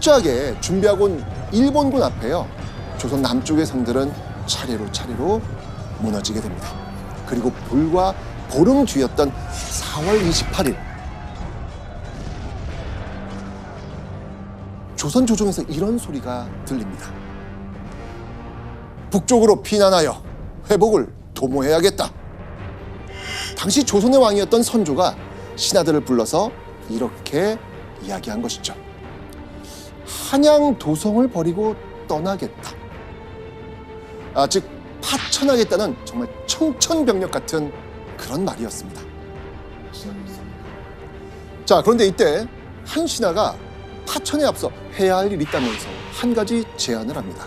철저하게 준비하고 온 일본군 앞에요. 조선 남쪽의 성들은 차례로 무너지게 됩니다. 그리고 불과 보름 뒤였던 4월 28일 조선 조정에서 이런 소리가 들립니다. 북쪽으로 피난하여 회복을 도모해야겠다. 당시 조선의 왕이었던 선조가 신하들을 불러서 이렇게 이야기한 것이죠. 한양 도성을 버리고 떠나겠다. 즉 파천하겠다는 정말 청천벽력 같은 그런 말이었습니다. 자, 그런데 이때 한 신하가 파천에 앞서 해야 할 일이 있다면서 한 가지 제안을 합니다.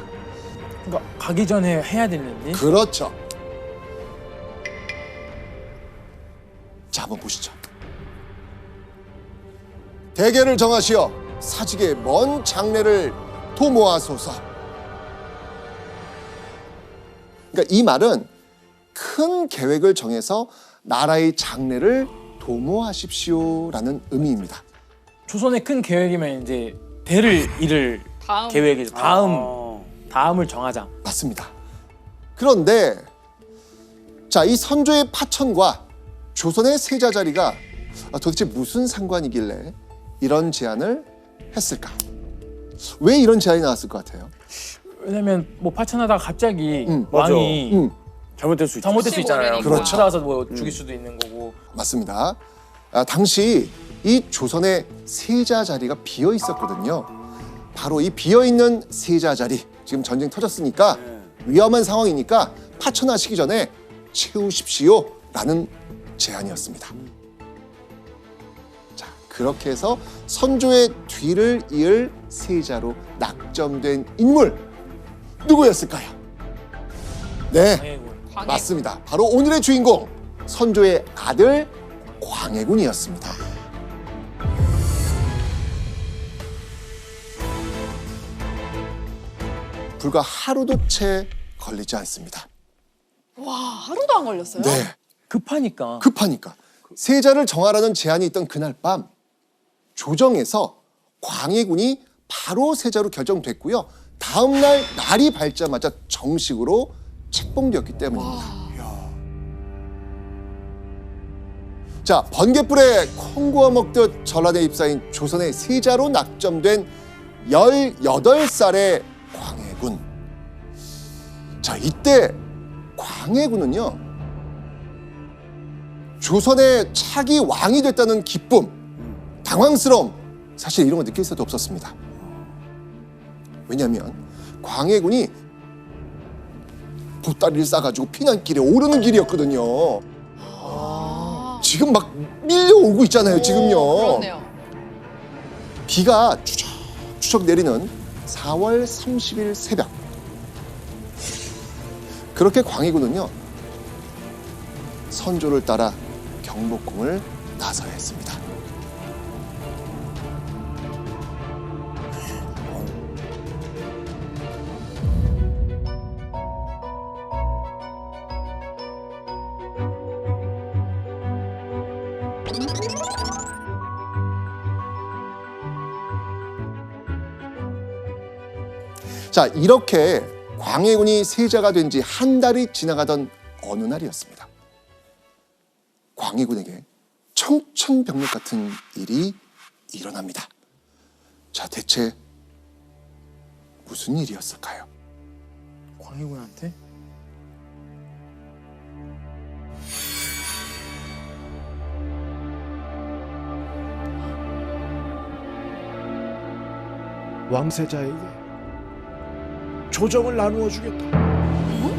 그러니까 가기 전에 해야 되는 일? 그렇죠. 자, 한번 보시죠. 대계를 정하시어 사직의 먼 장래를 도모하소서. 그러니까 이 말은 큰 계획을 정해서 나라의 장래를 도모하십시오라는 의미입니다. 조선의 큰 계획이면 이제 대를 이을 계획이죠. 다음을 정하자. 맞습니다. 그런데 자, 이 선조의 파천과 조선의 세자 자리가 도대체 무슨 상관이길래 이런 제안을 했을까? 왜 이런 제안이 나왔을 것 같아요? 왜냐면 뭐 파천하다가 갑자기 맞아. 왕이 잘못될 수 있죠. 잘못될 수 있잖아요. 그렇죠. 찾아와서 뭐 죽일 수도 있는 거고. 맞습니다. 당시 이 조선의 세자 자리가 비어 있었거든요. 바로 이 비어 있는 세자 자리, 지금 전쟁 터졌으니까 위험한 상황이니까 파천하시기 전에 채우십시오라는 제안이었습니다. 자, 그렇게 해서 선조의 뒤를 이을 세자로 낙점된 인물 누구였을까요? 네, 광해군. 맞습니다. 바로 오늘의 주인공 선조의 아들 광해군이었습니다. 불과 하루도 채 걸리지 않습니다. 와, 하루도 안 걸렸어요? 네, 급하니까. 급하니까 세자를 정하라는 제안이 있던 그날 밤 조정에서 광해군이 바로 세자로 결정됐고요. 다음 날 날이 밝자마자 정식으로 책봉되었기 때문입니다. 자, 번갯불에 콩 구워 먹듯 전란에 ip사인 조선의 세자로 낙점된 18살의 광해군. 자, 이때 광해군은요, 조선의 차기 왕이 됐다는 기쁨, 당황스러움, 사실 이런 거 느낄 수도 없었습니다. 왜냐하면 광해군이 보따리를 싸가지고 피난길에 오르는 길이었거든요. 지금 막 밀려오고 있잖아요, 지금요. 그렇네요. 비가 추적추적 내리는 4월 30일 새벽. 그렇게 광해군은요, 선조를 따라 경복궁을 나서야 했습니다. 자, 이렇게 광해군이 세자가 된 지 한 달이 지나가던 어느 날이었습니다. 광해군에게 청천벽력 같은 일이 일어납니다. 자, 대체 무슨 일이었을까요? 광해군한테? 왕세자에게 조정을 나누어 주겠다.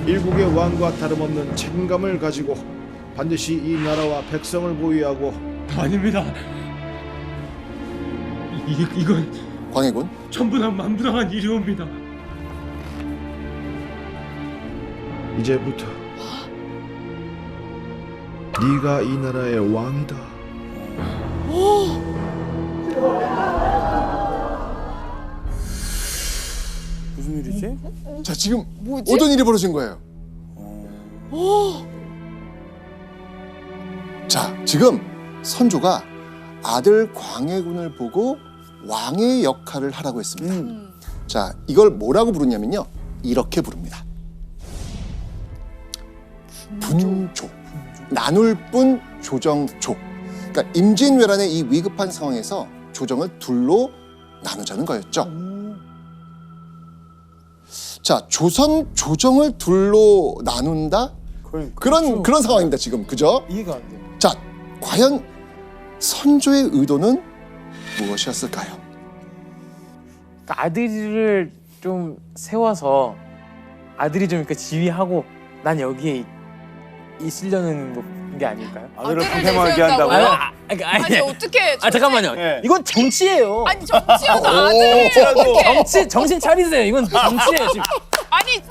일국의 왕과 다름없는 책임감을 가지고 반드시 이 나라와 백성을 보위하고. 아닙니다. 이건 광해군, 전부 다 만부당한 일이옵니다. 이제부터 네가 이 나라의 왕이다. 무슨 일이지? 자, 지금 뭐지? 어떤 일이 벌어진 거예요? 자, 지금 선조가 아들 광해군을 보고 왕의 역할을 하라고 했습니다. 자, 이걸 뭐라고 부르냐면요. 이렇게 부릅니다. 분조. 나눌 뿐 조정조. 그러니까 임진왜란의 이 위급한 상황에서 조정을 둘로 나누자는 거였죠. 자, 조선 조정을 둘로 나눈다? 그러니까. 그런 상황입니다, 지금. 그죠? 이해가 안 돼요. 자, 과연 선조의 의도는 무엇이었을까요? 그러니까 아들을 좀 세워서 아들이 좀 이렇게 지휘하고 난 여기에 있으려는 게 아닐까요? 아들을 아들을 방패막이 한다고요? 내세웠다고요? 그러니까 아니 어떻게? 잠깐만요. 네. 이건 정치예요. 아니 정치여서 아들을 어떻게? 정신 차리세요. 이건 정치예요. 지금 아니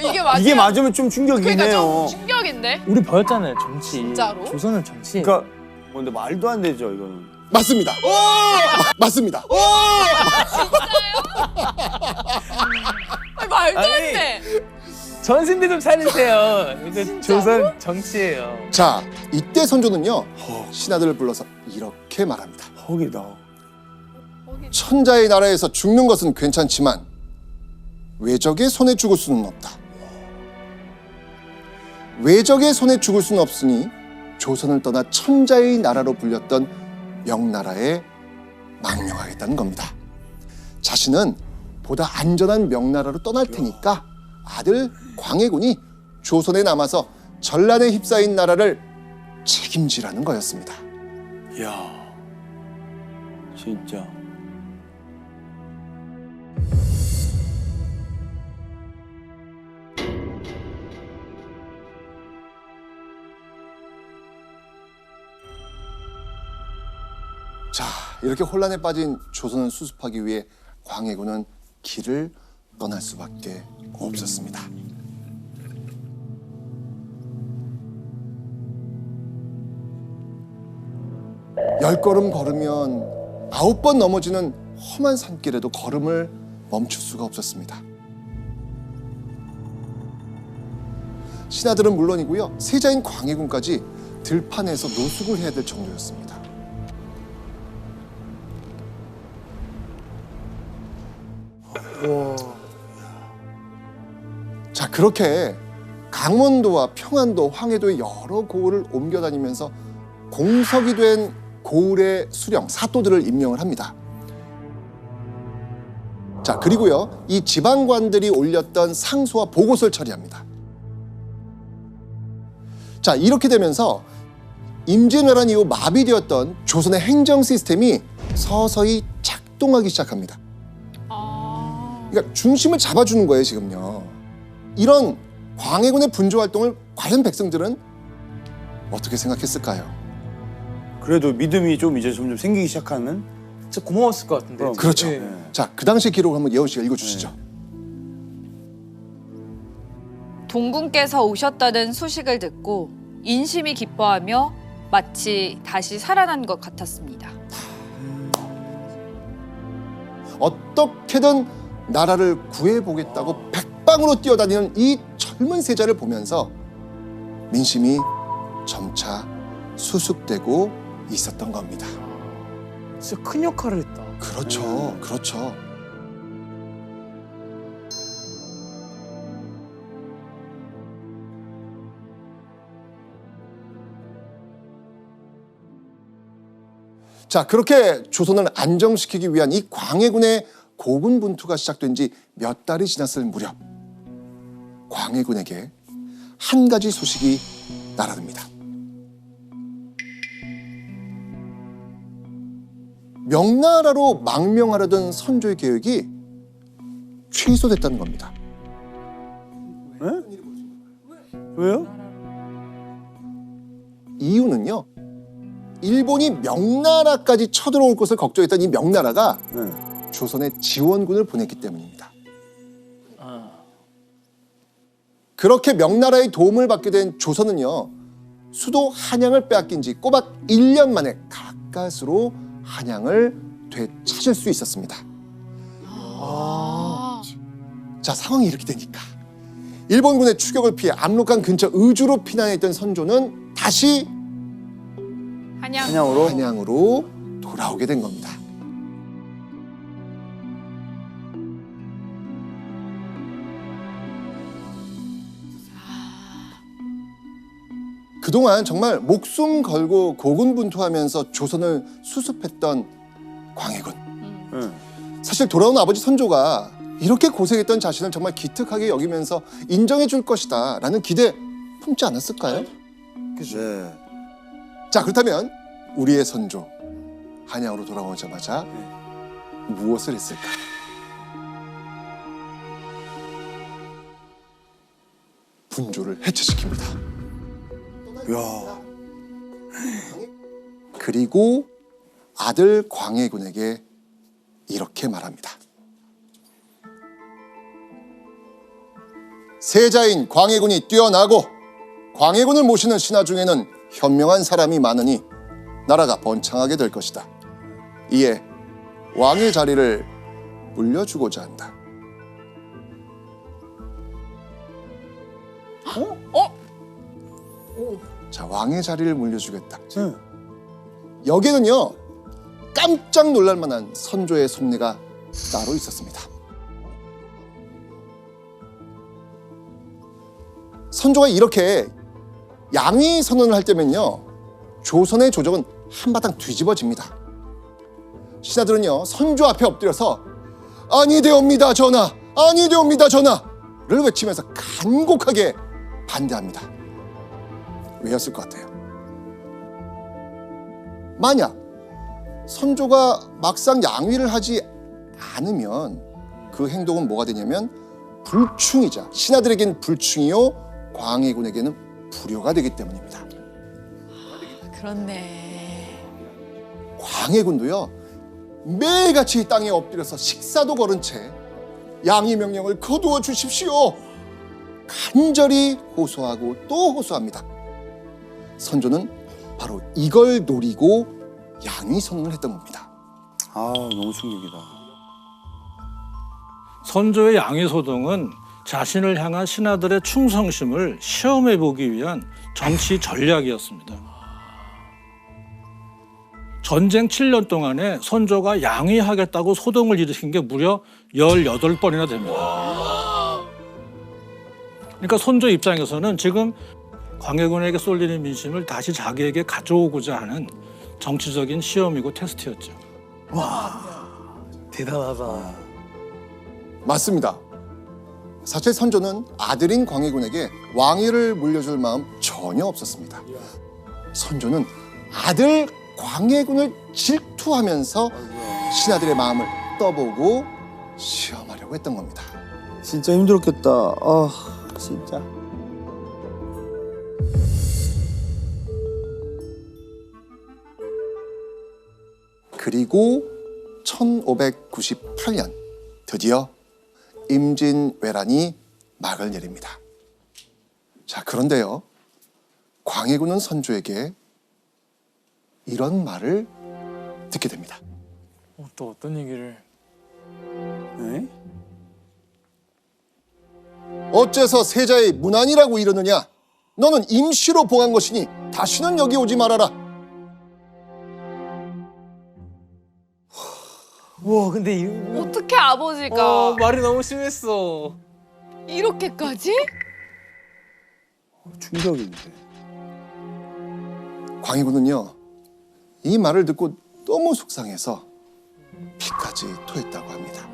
이게 맞아? 이게 맞으면 좀 충격이네요. 그러니까 좀 충격인데. 우리 배웠잖아요. 정치. 진짜로? 조선은 정치. 그러니까 뭔데 말도 안 되죠 이거는. 맞습니다. 맞습니다. 아니, 말도 안 아니. 돼. 전신대 좀 차리세요. 이거 조선 정치예요. 자, 이때 선조는요. 신하들을 불러서 이렇게 말합니다. 허기다. 천자의 나라에서 죽는 것은 괜찮지만 외적의 손에 죽을 수는 없다. 외적의 손에 죽을 수는 없으니 조선을 떠나 천자의 나라로 불렸던 명나라에 망명하겠다는 겁니다. 자신은 보다 안전한 명나라로 떠날 테니까 아들 광해군이 조선에 남아서 전란에 휩싸인 나라를 책임지라는 거였습니다. 이야. 진짜. 자, 이렇게 혼란에 빠진 조선을 수습하기 위해 광해군은 길을 떠날 수밖에 없었습니다. 열 걸음 걸으면 9번 넘어지는 험한 산길에도 걸음을 멈출 수가 없었습니다. 신하들은 물론이고요, 세자인 광해군까지 들판에서 노숙을 해야 될 정도였습니다. 자, 그렇게 강원도와 평안도, 황해도의 여러 고을을 옮겨 다니면서 공석이 된 고을의 수령, 사또들을 임명을 합니다. 자, 그리고요, 이 지방관들이 올렸던 상소와 보고서를 처리합니다. 자, 이렇게 되면서 임진왜란 이후 마비되었던 조선의 행정 시스템이 서서히 작동하기 시작합니다. 그러니까 중심을 잡아주는 거예요, 지금요. 이런 광해군의 분조 활동을 과연 백성들은 어떻게 생각했을까요? 그래도 믿음이 좀 이제 점점 생기기 시작하는. 진짜 고마웠을 것 같은데. 그럼. 그렇죠. 네. 자, 그 당시 기록을 한번 예원 씨가 읽어주시죠. 동군께서 오셨다는 소식을 듣고 인심이 기뻐하며 마치 다시 살아난 것 같았습니다. 어떻게든 나라를 구해보겠다고 백방으로 뛰어다니는 이 젊은 세자를 보면서 민심이 점차 수습되고 있었던 겁니다. 진짜 큰 역할을 했다. 그렇죠. 그렇죠. 자, 그렇게 조선을 안정시키기 위한 이 광해군의 고군분투가 시작된 지 몇 달이 지났을 무렵, 광해군에게 한 가지 소식이 날아듭니다. 명나라로 망명하려던 선조의 계획이 취소됐다는 겁니다. 왜요? 이유는요, 일본이 명나라까지 쳐들어올 것을 걱정했던 이 명나라가 네. 조선에 지원군을 보냈기 때문입니다. 아. 그렇게 명나라의 도움을 받게 된 조선은요, 수도 한양을 빼앗긴 지 꼬박 1년 만에 가까스로 한양을 되찾을 수 있었습니다. 자, 상황이 이렇게 되니까 일본군의 추격을 피해 압록강 근처 의주로 피난했던 선조는 다시 한양으로. 한양으로 돌아오게 된 겁니다. 그동안 정말 목숨 걸고 고군분투하면서 조선을 수습했던 광해군. 예. 사실 돌아온 아버지 선조가 이렇게 고생했던 자신을 정말 기특하게 여기면서 인정해 줄 것이다 라는 기대 품지 않았을까요? 네. 자, 그렇다면 우리의 선조 한양으로 돌아오자마자 무엇을 했을까? 분조를 해체시킵니다. 야. 그리고 아들 광해군에게 이렇게 말합니다. 세자인 광해군이 뛰어나고 광해군을 모시는 신하 중에는 현명한 사람이 많으니 나라가 번창하게 될 것이다. 이에 왕의 자리를 물려주고자 한다. 자, 왕의 자리를 물려주겠다. 예. 여기에는요, 깜짝 놀랄 만한 선조의 속내가 따로 있었습니다. 선조가 이렇게 양위 선언을 할 때면요, 조선의 조정은 한바탕 뒤집어집니다. 신하들은요, 선조 앞에 엎드려서 아니되옵니다 전하, 아니되옵니다 전하를 외치면서 간곡하게 반대합니다. 왜였을 것 같아요? 만약 선조가 막상 양위를 하지 않으면 그 행동은 뭐가 되냐면 불충이자 신하들에겐 불충이요 광해군에게는 불효가 되기 때문입니다. 그렇네. 광해군도요 매일같이 땅에 엎드려서 식사도 거른 채 양위 명령을 거두어 주십시오 간절히 호소하고 또 호소합니다. 선조는 바로 이걸 노리고 양위 선언을 했던 겁니다. 아, 너무 충격이다. 선조의 양위소동은 자신을 향한 신하들의 충성심을 시험해 보기 위한 정치 전략이었습니다. 전쟁 7년 동안에 선조가 양위하겠다고 소동을 일으킨 게 무려 18번이나 됩니다. 그러니까 선조 입장에서는 지금 광해군에게 쏠리는 민심을 다시 자기에게 가져오고자 하는 정치적인 시험이고 테스트였죠. 대단하다. 맞습니다. 사실 선조는 아들인 광해군에게 왕위를 물려줄 마음 전혀 없었습니다. 선조는 아들 광해군을 질투하면서 신하들의 마음을 떠보고 시험하려고 했던 겁니다. 진짜 힘들었겠다. 아, 진짜. 그리고 1598년 드디어 임진왜란이 막을 내립니다. 자, 그런데요, 광해군은 선조에게 이런 말을 듣게 됩니다. 또 어떤 얘기를? 네? 어째서 세자의 문안이라고 이러느냐? 너는 임시로 봉한 것이니 다시는 여기 오지 말아라. 와, 근데 이 어떻게 아버지가 말이 너무 심했어. 이렇게까지? 충격인데. 광해군은요, 이 말을 듣고 너무 속상해서 피까지 토했다고 합니다.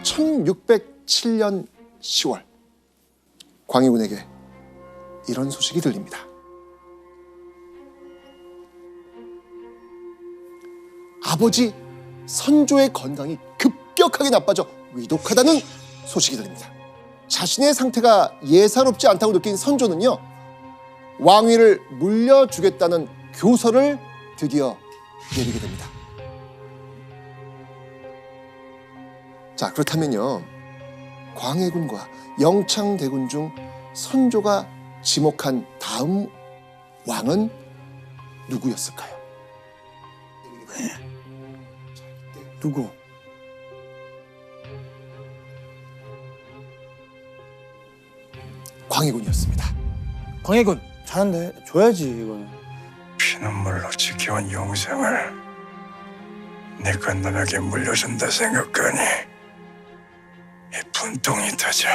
(1607년 10월) 광해군에게 이런 소식이 들립니다. 아버지 선조의 건강이 급격하게 나빠져 위독하다는 소식이 들립니다. 자신의 상태가 예사롭지 않다고 느낀 선조는요, 왕위를 물려주겠다는 교서를 드디어 내리게 됩니다. 자, 그렇다면요, 광해군과 영창대군 중 선조가 지목한 다음 왕은 누구였을까요? 누구? 광해군이었습니다. 광해군. 잘한데 줘야지 이거는. 피눈물로 지켜온 영생을 네가 남에게 물려준다 생각하니 이 분통이 터져.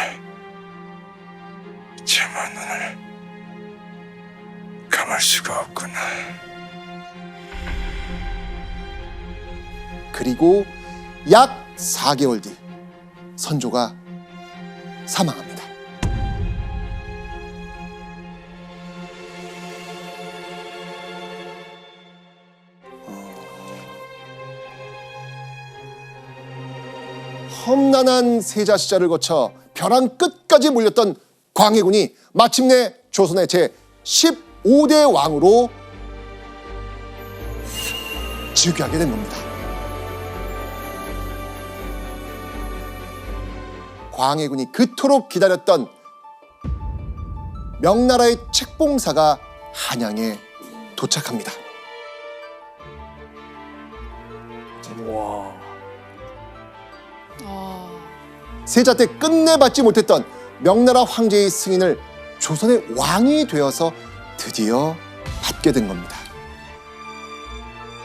차마 눈을 감을 수가 없구나. 그리고 약 4개월 뒤 선조가 사망합니다. 험난한 세자 시절을 거쳐 벼랑 끝까지 몰렸던 광해군이 마침내 조선의 제 15대 왕으로 즉위하게 된 겁니다. 광해군이 그토록 기다렸던 명나라의 책봉사가 한양에 도착합니다. 세자 때 끝내 받지 못했던 명나라 황제의 승인을 조선의 왕이 되어서 드디어 받게 된 겁니다.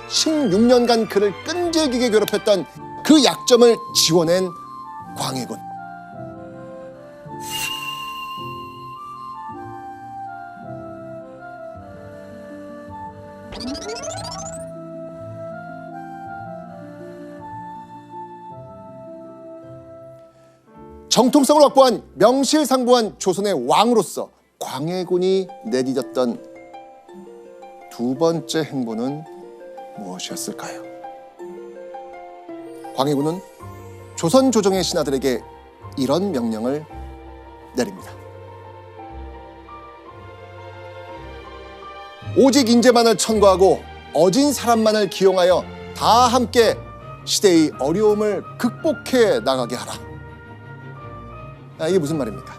16년간 그를 끈질기게 괴롭혔던 그 약점을 지워낸 광해군. 정통성을 확보한 명실상부한 조선의 왕으로서 광해군이 내디뎠던 두 번째 행보는 무엇이었을까요? 광해군은 조선 조정의 신하들에게 이런 명령을 내립니다. 오직 인재만을 천거하고 어진 사람만을 기용하여 다 함께 시대의 어려움을 극복해 나가게 하라. 이게 무슨 말입니까?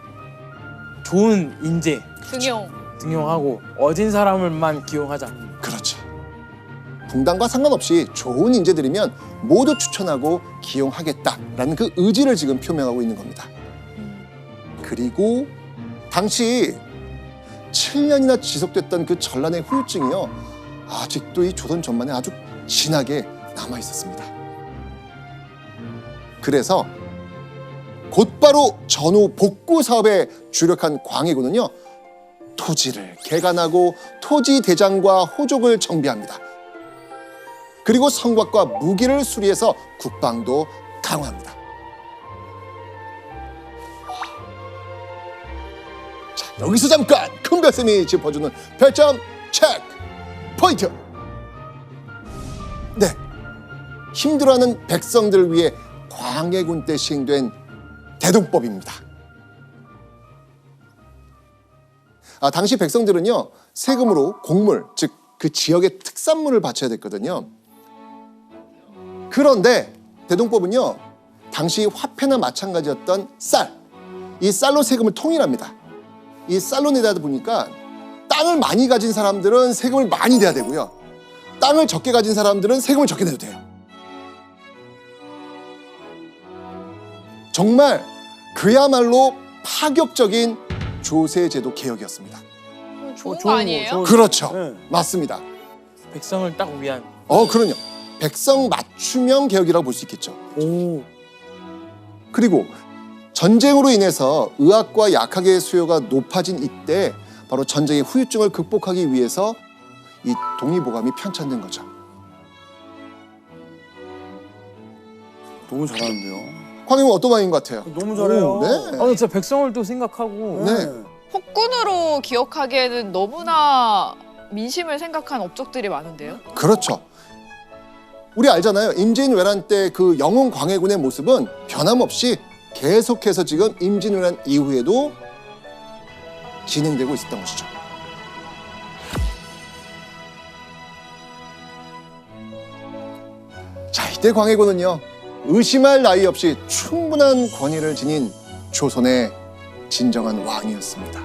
좋은 인재 등용. 등용하고 어진 사람을만 기용하자. 그렇죠. 분당과 상관없이 좋은 인재들이면 모두 추천하고 기용하겠다라는 그 의지를 지금 표명하고 있는 겁니다. 그리고 당시 7년이나 지속됐던 그 전란의 후유증이요, 아직도 이 조선 전반에 아주 진하게 남아 있었습니다. 그래서 곧바로 전후 복구 사업에 주력한 광해군은요, 토지를 개간하고 토지 대장과 호족을 정비합니다. 그리고 성곽과 무기를 수리해서 국방도 강화합니다. 자, 여기서 잠깐 큰별쌤이 짚어주는 별점 체크 포인트. 네, 힘들어하는 백성들을 위해 광해군 때 시행된 대동법입니다. 당시 백성들은요, 세금으로 곡물, 즉 그 지역의 특산물을 바쳐야 됐거든요. 그런데 대동법은요, 당시 화폐나 마찬가지였던 쌀, 이 쌀로 세금을 통일합니다. 이 쌀로 내다 보니까 땅을 많이 가진 사람들은 세금을 많이 내야 되고요, 땅을 적게 가진 사람들은 세금을 적게 내도 돼요. 정말 그야말로 파격적인 조세제도 개혁이었습니다. 좋은 거 아니에요? 그렇죠. 네. 맞습니다. 백성을 딱 위한. 그럼요. 백성 맞춤형 개혁이라고 볼 수 있겠죠. 오. 그리고 전쟁으로 인해서 의학과 약학의 수요가 높아진 이때 바로 전쟁의 후유증을 극복하기 위해서 이 동의보감이 편찬된 거죠. 너무 잘하는데요. 광해군 어떤 왕인 것 같아요? 너무 잘해요. 네. 진짜 백성을 또 생각하고. 네. 폭군으로 기억하기에는 너무나 민심을 생각한 업적들이 많은데요. 그렇죠. 우리 알잖아요. 임진왜란 때 그 영웅 광해군의 모습은 변함없이 계속해서 지금 임진왜란 이후에도 진행되고 있었던 것이죠. 자, 이때 광해군은요, 의심할 나위 없이 충분한 권위를 지닌 조선의 진정한 왕이었습니다.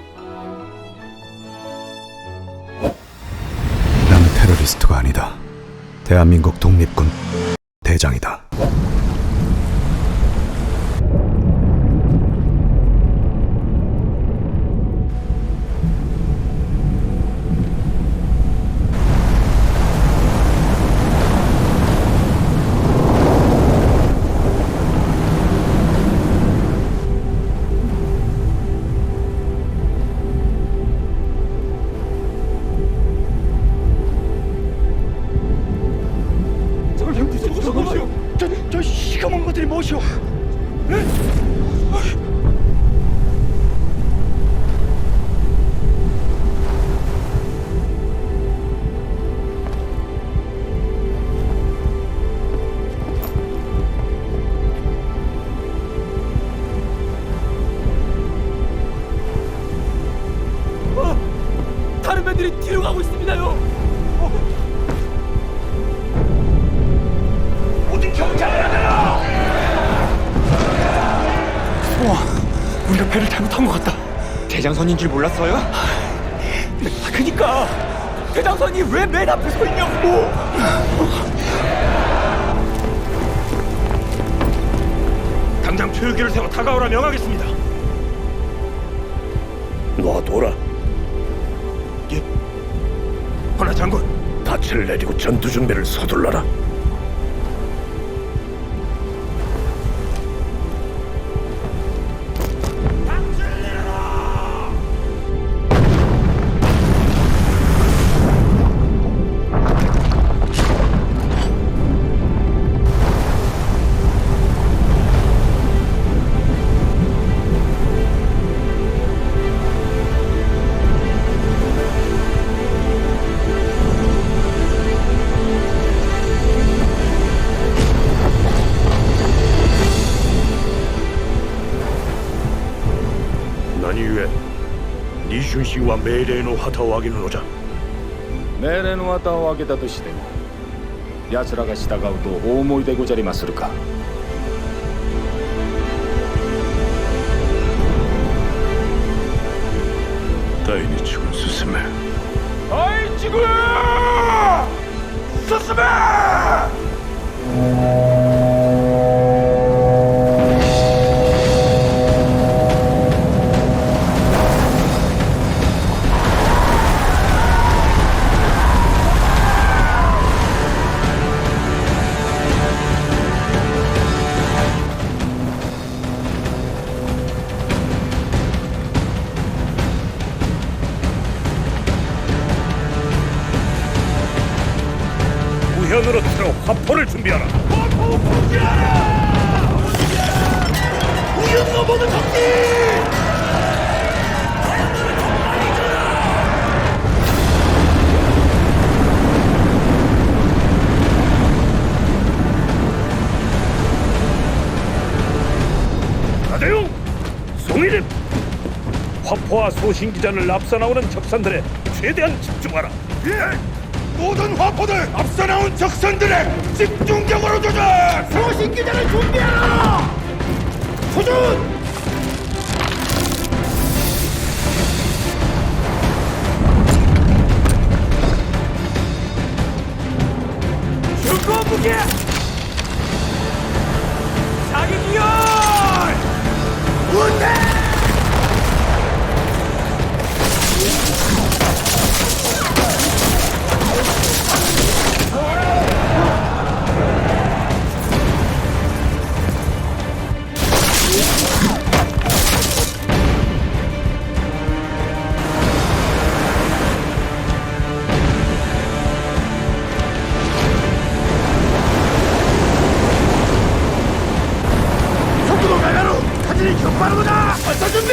나는 테러리스트가 아니다. 대한민국 독립군 대장이다. 이것들이 무엇이오? 다른 배들이 뒤로 가고 있습니다요. 모든 경찰을 하라! 우리가 배를 잘못한 것 같다. 대장선인 줄 몰랐어요? 그니까 대장선이 왜 맨 앞에 서 있냐고. 당장 표기를 세워 다가오라 명하겠습니다. 놔둬라. 예. 허나 장군, 닻을 내리고 전투 준비를 서둘러라.何故李春心は命令の旗を上げるのじゃ。命令の旗を上げたとしても奴らが従うと大思いでごじゃりまするか。第二軍進め。第一軍進め。우현으로 틀어 화포를 준비하라. 화포 공개하라! 우현 넘어는 적지! 나대용, 송일임, 화포와 소신기전을 앞서 나오는 적산들에 최대한 집중하라. 예! 모든 화포들 앞서 나온 적선들의 집중적으로 조준! 소신기자를 준비하라! 조준! 중고 무게 자기기열 운대! 속도로 가가로 사진이 격파하는구나! 발사 준비!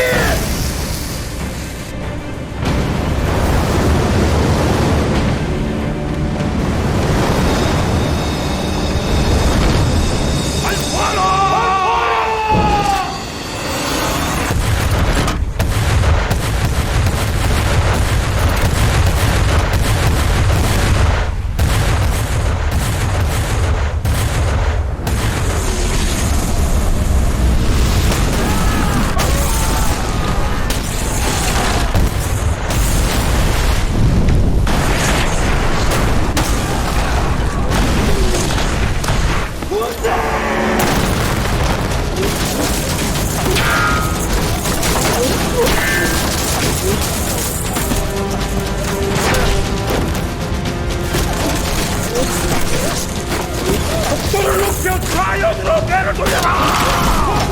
속도를 높여 좌연으로 배를 돌려라!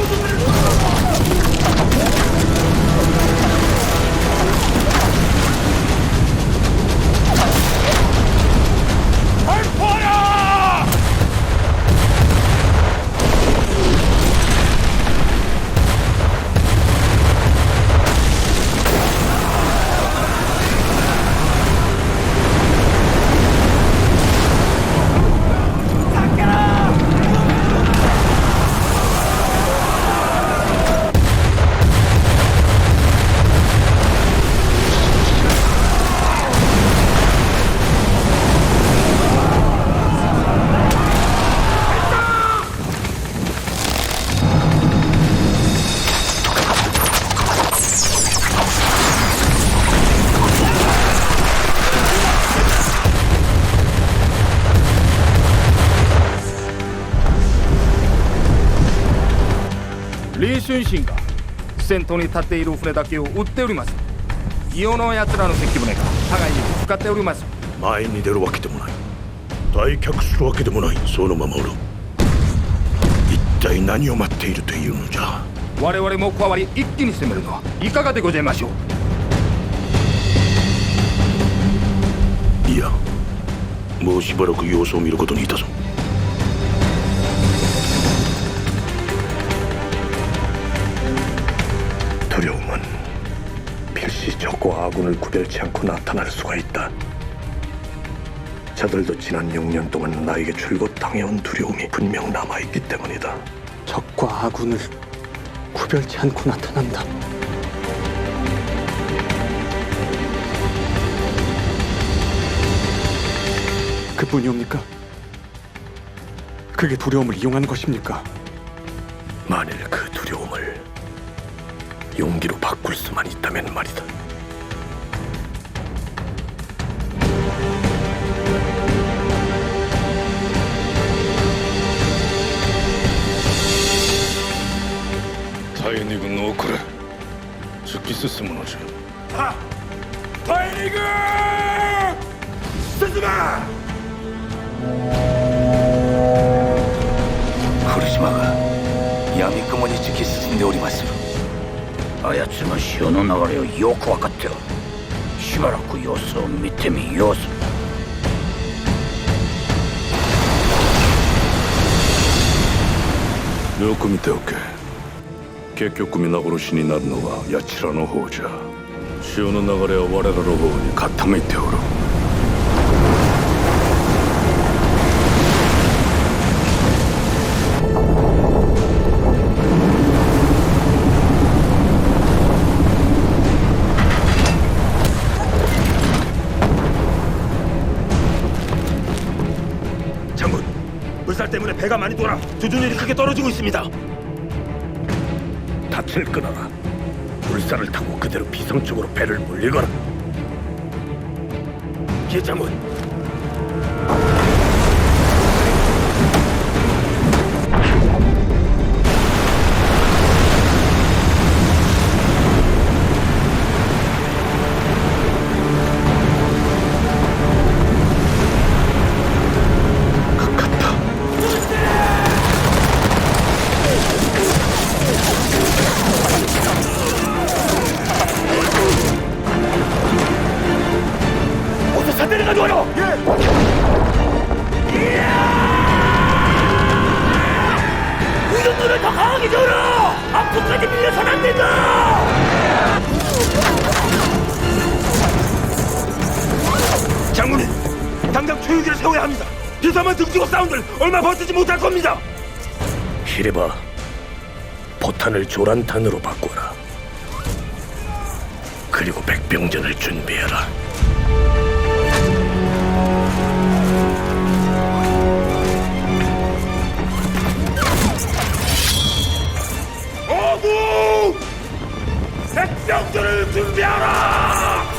발포하라! 李春心が先頭に立っている船だけを撃っております。伊予の奴らの関船が互いにぶつかっております。前に出るわけでもない退却するわけでもない。そのままおる。一体何を待っているというのじゃ。我々も加わり一気に攻めるのはいかがでございましょう。いや、もうしばらく様子を見ることにいたぞ。 두려움은 필시 적과 아군을 구별치 않고 나타날 수가 있다. 저들도 지난 6년 동안 나에게 줄곧 당해온 두려움이 분명 남아있기 때문이다. 적과 아군을 구별치 않고 나타난다. 그뿐이옵니까? 그게 두려움을 이용한 것입니까? 만일 그 두려움을 용기로 바꿀 수만 있다면 말이다. 다이니군 오크레, 죽기 스스무너지. 하! 다이니그! 스즈마! 크리시마가闇雲に突き進んでおります。あやつの潮の流れをよく分かっておる。しばらく様子を見てみようぞ。よく見ておけ。結局皆殺しになるのはやつらの方じゃ。潮の流れは我らの方に傾いておる。 물살 때문에 배가 많이 돌아 조준율이 크게 떨어지고 있습니다. 닻을 끊어라. 물살을 타고 그대로 비성 쪽으로 배를 물리거라. 계장군. 내려가줘요! 예! 우정도를 더 강하게 줘라! 앞으로까지 밀려선 안 된다! 장군님, 당장 초유기를 세워야 합니다. 비사만 등지고 싸운들 얼마 버티지 못할 겁니다. 히레바, 포탄을 조란탄으로 바꿔라. 그리고 백병전을 준비해라. 어부! 백병전을 준비하라!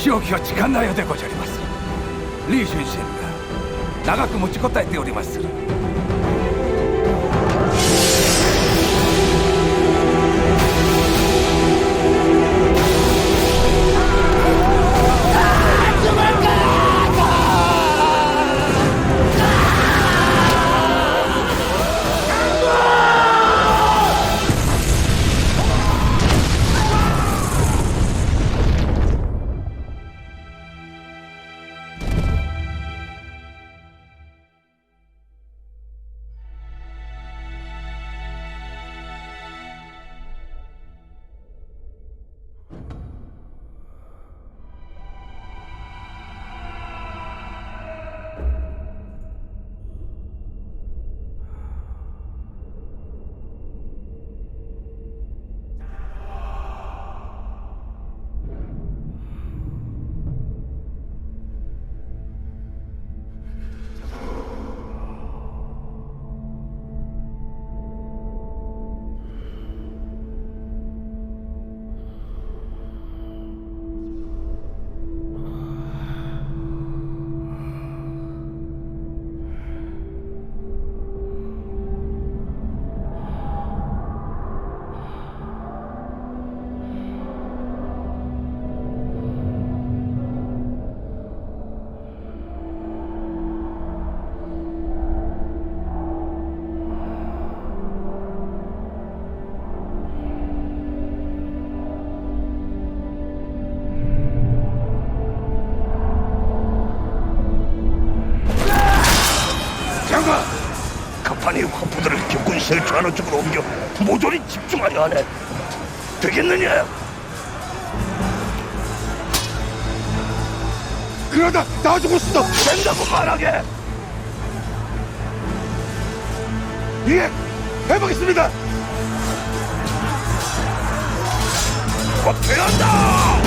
気をちかんなよでございます。李先生が長く持ちこたえております。급한 이 화포들을 격군 실추하는 쪽으로 옮겨 모조리 집중하려 하네. 되겠느냐? 그러다 나 죽었어. 된다고 말하게. 예, 해보겠습니다. 확대한다.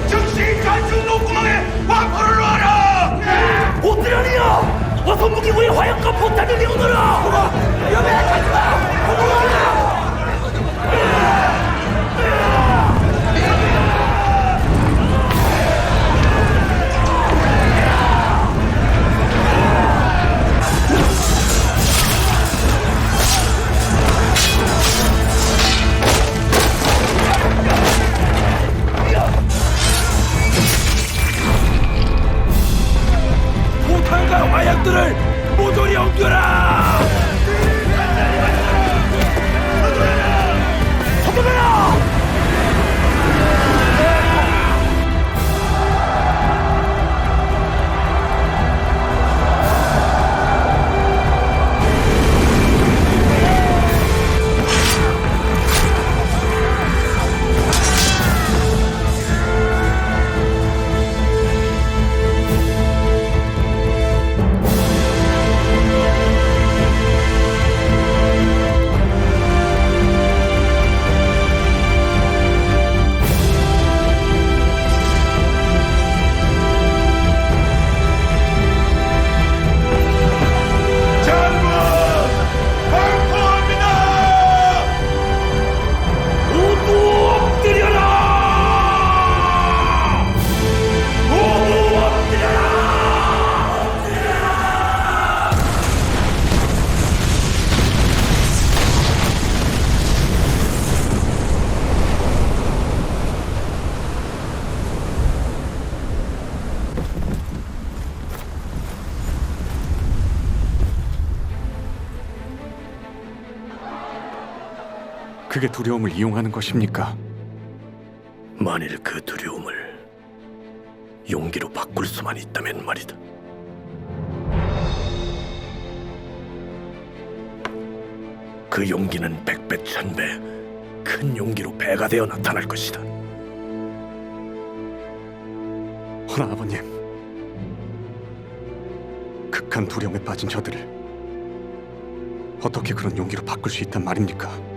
즉시 단중 농구망에 화포를 놔라! 오뜨라니야! 어서 무기고의 화약과 포탄을 내어놓으라! 위험해! 가지마! 포탄과 화약들을 모조리 옮겨라! 서둘러라! 그게 두려움을 이용하는 것입니까? 만일 그 두려움을 용기로 바꿀 수만 있다면 말이다. 그 용기는 백배 천배 큰 용기로 배가 되어 나타날 것이다. 허나 아버님, 극한 두려움에 빠진 저들을 어떻게 그런 용기로 바꿀 수 있단 말입니까?